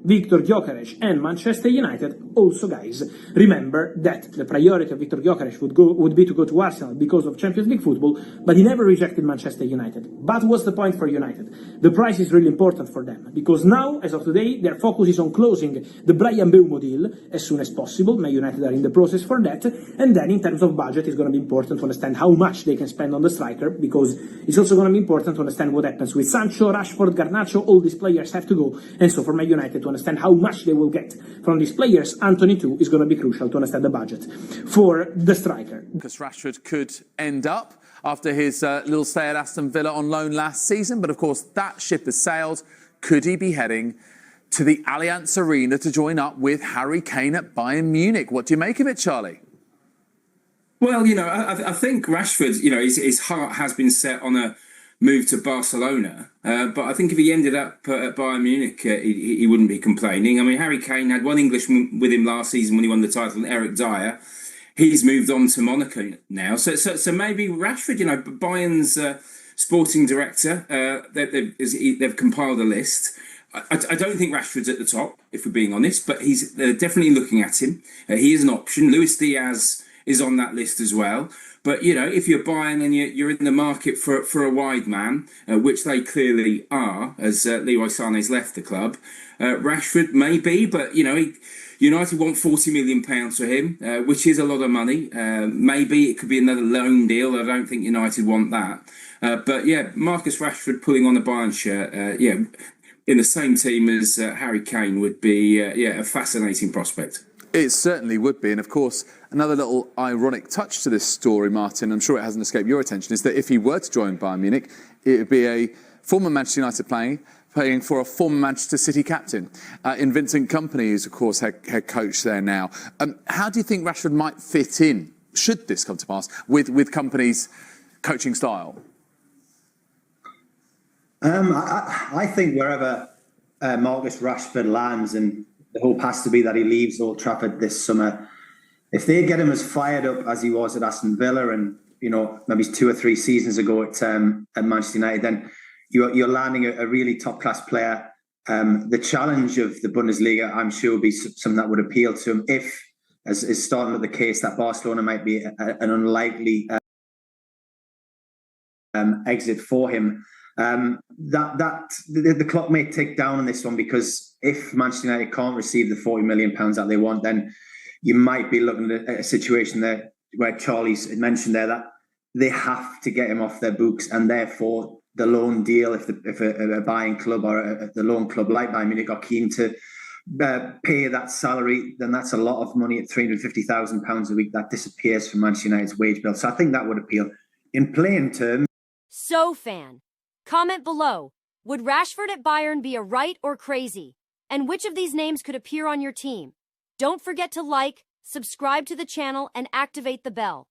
Viktor Gyökeres and Manchester United. Also, guys, remember that the priority of Viktor Gyökeres would be to go to Arsenal because of Champions League football, but he never rejected Manchester United. But what's the point for United? The price is really important for them, because now, as of today, their focus is on closing the Bryan Mbeumo deal as soon as possible. Man United are in the process for that, and then in terms of budget, it's going to be important to understand how much they can spend on the striker, because it's also going to be important to understand what happens with Sancho, Rashford, Garnacho. All these players have to go, and so for Man United to understand how much they will get from these players, Anthony too is going to be crucial to understand the budget for the striker. Marcus Rashford could end up after his little stay at Aston Villa on loan last season, but of course that ship has sailed. Could he be heading to the Allianz Arena to join up with Harry Kane at Bayern Munich? What do you make of it, Charlie? Well, I think Rashford, his heart has been set on a move to Barcelona, but I think if he ended up at Bayern Munich, he wouldn't be complaining. I mean, Harry Kane had one Englishman with him last season when he won the title, Eric Dyer. He's moved on to Monaco now, so maybe Rashford, Bayern's sporting director, they've compiled a list. I don't think Rashford's at the top, if we're being honest, but they're definitely looking at him. He is an option. Luis Diaz is on that list as well. But, if you're Bayern and you're in the market for a wide man, which they clearly are, as Leroy Sané's left the club, Rashford may be, but, United want £40 million for him, which is a lot of money. Maybe it could be another loan deal. I don't think United want that. But, yeah, Marcus Rashford pulling on the Bayern shirt, in the same team as Harry Kane would be, a fascinating prospect. It certainly would be. And of course, another little ironic touch to this story, Martin, I'm sure it hasn't escaped your attention, is that if he were to join Bayern Munich, it would be a former Manchester United playing for a former Manchester City captain in Vincent Kompany, who's of course head coach there now. How do you think Rashford might fit in, should this come to pass, with Kompany's coaching style? I think wherever Marcus Rashford lands, and the hope has to be that he leaves Old Trafford this summer, if they get him as fired up as he was at Aston Villa and, maybe 2 or 3 seasons ago at Manchester United, then you're landing a really top-class player. The challenge of the Bundesliga, I'm sure, would be something that would appeal to him if, as is starting with the case, that Barcelona might be an unlikely exit for him. The clock may tick down on this one, because if Manchester United can't receive the £40 million that they want, then you might be looking at a situation there where Charlie's mentioned there that they have to get him off their books, and therefore the loan deal, if a buying club or the loan club like Bayern Munich are keen to pay that salary, then that's a lot of money at £350,000 a week that disappears from Manchester United's wage bill. So I think that would appeal. In playing terms, So fan, comment below. Would Rashford at Bayern be a right or crazy? And which of these names could appear on your team? Don't forget to like, subscribe to the channel, and activate the bell.